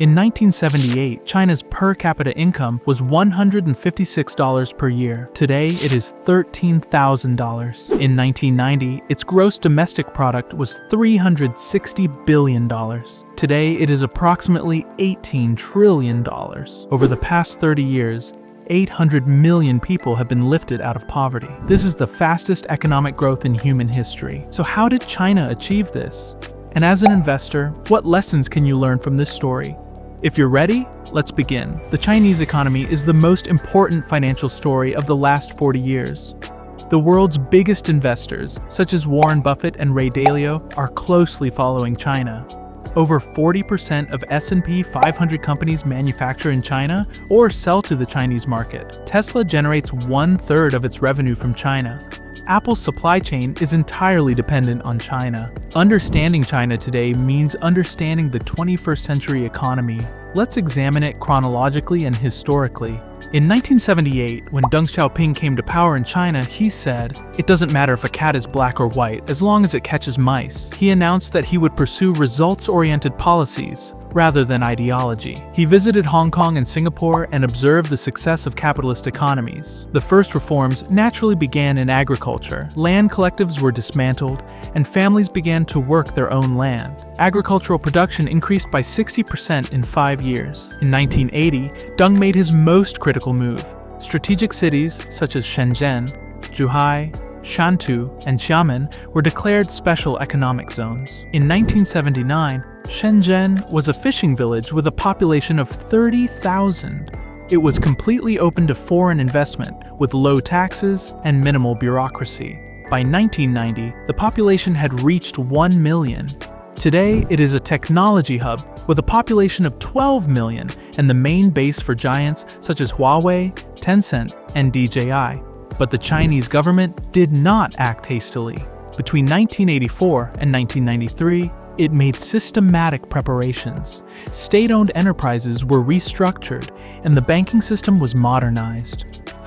In 1978, China's per capita income was $156 per year. Today, it is $13,000. In 1990, its gross domestic product was $360 billion. Today, it is approximately $18 trillion. Over the past 30 years, 800 million people have been lifted out of poverty. This is the fastest economic growth in human history. So how did China achieve this? And as an investor, what lessons can you learn from this story? If you're ready, let's begin. The Chinese economy is the most important financial story of the last 40 years. The world's biggest investors, such as Warren Buffett and Ray Dalio, are closely following China. Over 40% of S&P 500 companies manufacture in China or sell to the Chinese market. Tesla generates 1/3 of its revenue from China. Apple's supply chain is entirely dependent on China. Understanding China today means understanding the 21st century economy. Let's examine it chronologically and historically. In 1978, when Deng Xiaoping came to power in China, he said, "It doesn't matter if a cat is black or white, as long as it catches mice." He announced that he would pursue results-oriented policies rather than ideology. He visited Hong Kong and Singapore and observed the success of capitalist economies. The first reforms naturally began in agriculture. Land collectives were dismantled, and families began to work their own land. Agricultural production increased by 60% in 5 years. In 1980, Deng made his most critical move. Strategic cities such as Shenzhen, Zhuhai, Shantou, and Xiamen were declared special economic zones. In 1979, Shenzhen was a fishing village with a population of 30,000. It was completely open to foreign investment, with low taxes and minimal bureaucracy. By 1990, the population had reached 1 million. Today, it is a technology hub with a population of 12 million and the main base for giants such as Huawei, Tencent, and DJI. But the Chinese government did not act hastily. Between 1984 and 1993, it made systematic preparations. State-owned enterprises were restructured, and the banking system was modernized.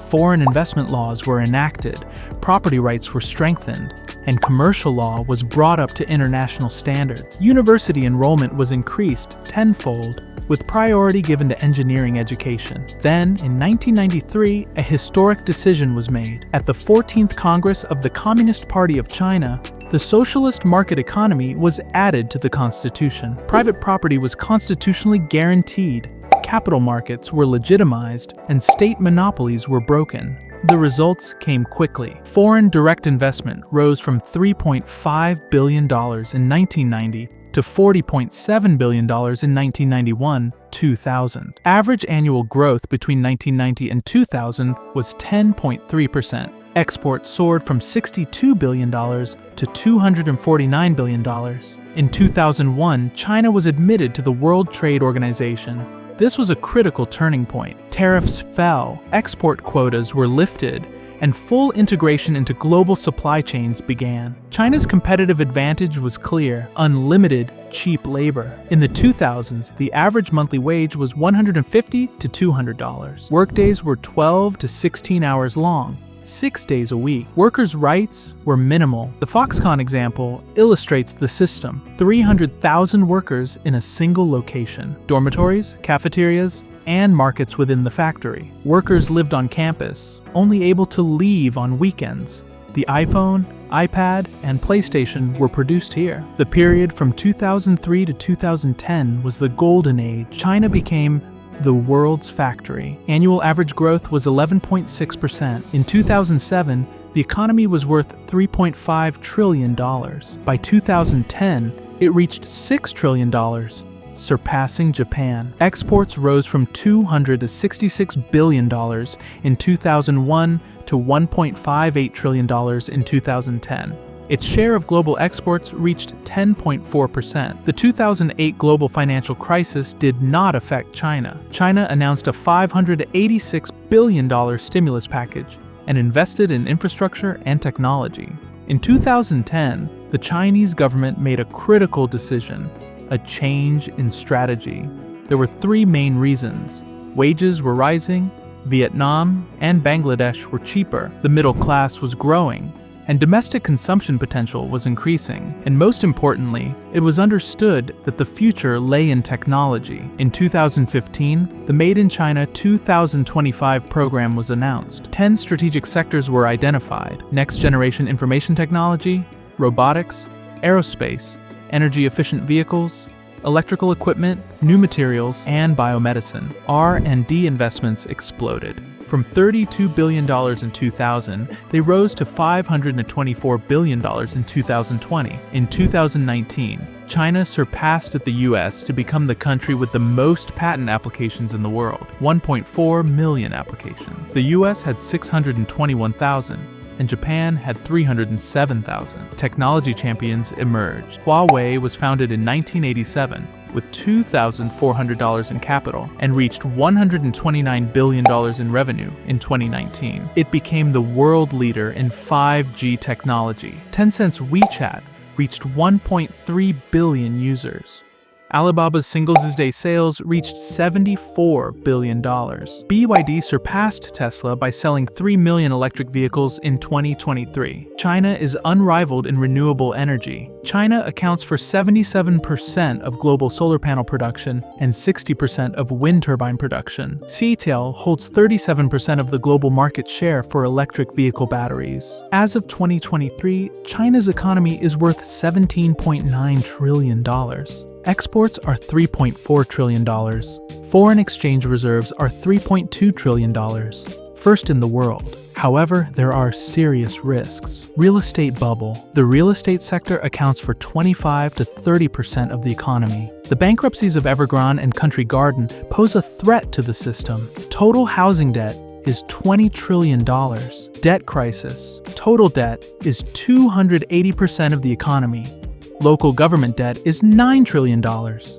Foreign investment laws were enacted, property rights were strengthened, and commercial law was brought up to international standards. University enrollment was increased tenfold, with priority given to engineering education. Then, in 1993, a historic decision was made. At the 14th Congress of the Communist Party of China, the socialist market economy was added to the constitution. Private property was constitutionally guaranteed, capital markets were legitimized, and state monopolies were broken. The results came quickly. Foreign direct investment rose from $3.5 billion in 1990 to $40.7 billion in 1991-2000. Average annual growth between 1990 and 2000 was 10.3%. Exports soared from $62 billion to $249 billion. In 2001, China was admitted to the World Trade Organization. This was a critical turning point. Tariffs fell, export quotas were lifted, and full integration into global supply chains began. China's competitive advantage was clear: unlimited, cheap labor. In the 2000s, the average monthly wage was $150 to $200. Workdays were 12 to 16 hours long, 6 days a week. Workers' rights were minimal. The Foxconn example illustrates the system. 300,000 workers in a single location. Dormitories, cafeterias, and markets within the factory. Workers lived on campus, only able to leave on weekends. The iPhone, iPad, and PlayStation were produced here. The period from 2003 to 2010 was the golden age. China became the world's factory. Annual average growth was 11.6%. In 2007, the economy was worth $3.5 trillion. By 2010, it reached $6 trillion, surpassing Japan. Exports rose from $200 to $66 billion in 2001 to $1.58 trillion in 2010. Its share of global exports reached 10.4%. The 2008 global financial crisis did not affect China. China announced a $586 billion stimulus package and invested in infrastructure and technology. In 2010, the Chinese government made a critical decision: a change in strategy. There were 3 main reasons. Wages were rising, Vietnam and Bangladesh were cheaper, the middle class was growing, and domestic consumption potential was increasing. And most importantly, it was understood that the future lay in technology. In 2015, the Made in China 2025 program was announced. 10 strategic sectors were identified: next-generation information technology, robotics, aerospace, energy-efficient vehicles, electrical equipment, new materials, and biomedicine. R&D investments exploded. From $32 billion in 2000, they rose to $524 billion in 2020. In 2019, China surpassed the US to become the country with the most patent applications in the world, 1.4 million applications. The US had 621,000. And Japan had 307,000. Technology champions emerged. Huawei was founded in 1987 with $2,400 in capital and reached $129 billion in revenue in 2019. It became the world leader in 5G technology. Tencent's WeChat reached 1.3 billion users. Alibaba's Singles' Day sales reached $74 billion. BYD surpassed Tesla by selling 3 million electric vehicles in 2023. China is unrivaled in renewable energy. China accounts for 77% of global solar panel production and 60% of wind turbine production. CATL holds 37% of the global market share for electric vehicle batteries. As of 2023, China's economy is worth $17.9 trillion. Exports are $3.4 trillion. Foreign exchange reserves are $3.2 trillion. First in the world. However, there are serious risks. Real estate bubble. The real estate sector accounts for 25 to 30% of the economy. The bankruptcies of Evergrande and Country Garden pose a threat to the system. Total housing debt is $20 trillion. Debt crisis. Total debt is 280% of the economy. Local government debt is $9 trillion.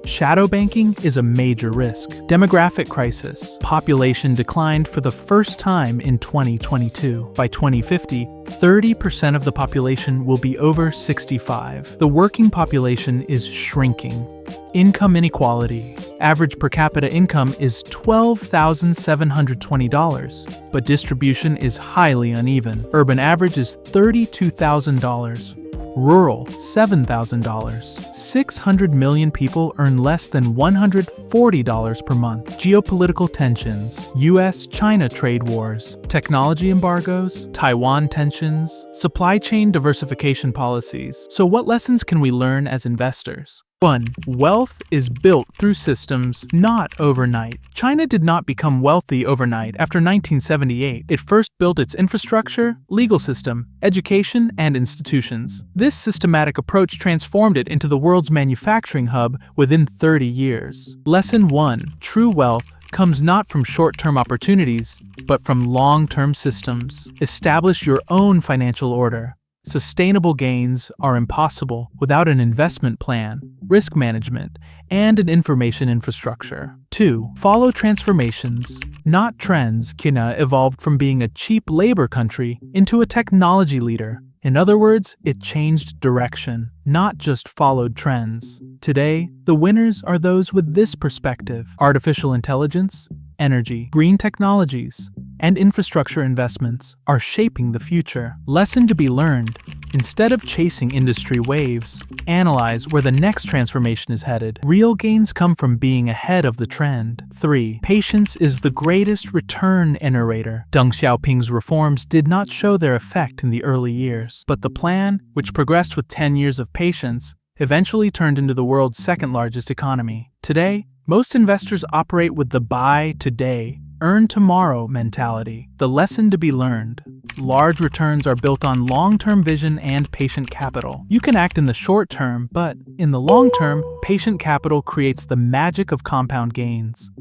Shadow banking is a major risk. Demographic crisis. Population declined for the first time in 2022. By 2050, 30% of the population will be over 65. The working population is shrinking. Income inequality. Average per capita income is $12,720, but distribution is highly uneven. Urban average is $32,000. Rural, $7,000. 600 million people earn less than $140 per month. Geopolitical tensions, US-China trade wars, technology embargoes, Taiwan tensions, supply chain diversification policies. So what lessons can we learn as investors? 1. Wealth is built through systems, not overnight. China did not become wealthy overnight after 1978. It first built its infrastructure, legal system, education, and institutions. This systematic approach transformed it into the world's manufacturing hub within 30 years. Lesson 1. True wealth comes not from short-term opportunities, but from long-term systems. Establish your own financial order. Sustainable gains are impossible without an investment plan, risk management, and an information infrastructure. 2. Follow transformations, not trends. China evolved from being a cheap labor country into a technology leader. In other words, it changed direction, not just followed trends. Today, the winners are those with this perspective: artificial intelligence, energy, green technologies, and infrastructure investments are shaping the future. Lesson to be learned: instead of chasing industry waves, analyze where the next transformation is headed. Real gains come from being ahead of the trend. 3. Patience is the greatest return narrator. Deng Xiaoping's reforms did not show their effect in the early years, but the plan, which progressed with 10 years of patience, eventually turned into the world's second largest economy. Today, most investors operate with the buy today, earn tomorrow mentality. The lesson to be learned: large returns are built on long-term vision and patient capital. You can act in the short term, but in the long term, patient capital creates the magic of compound gains.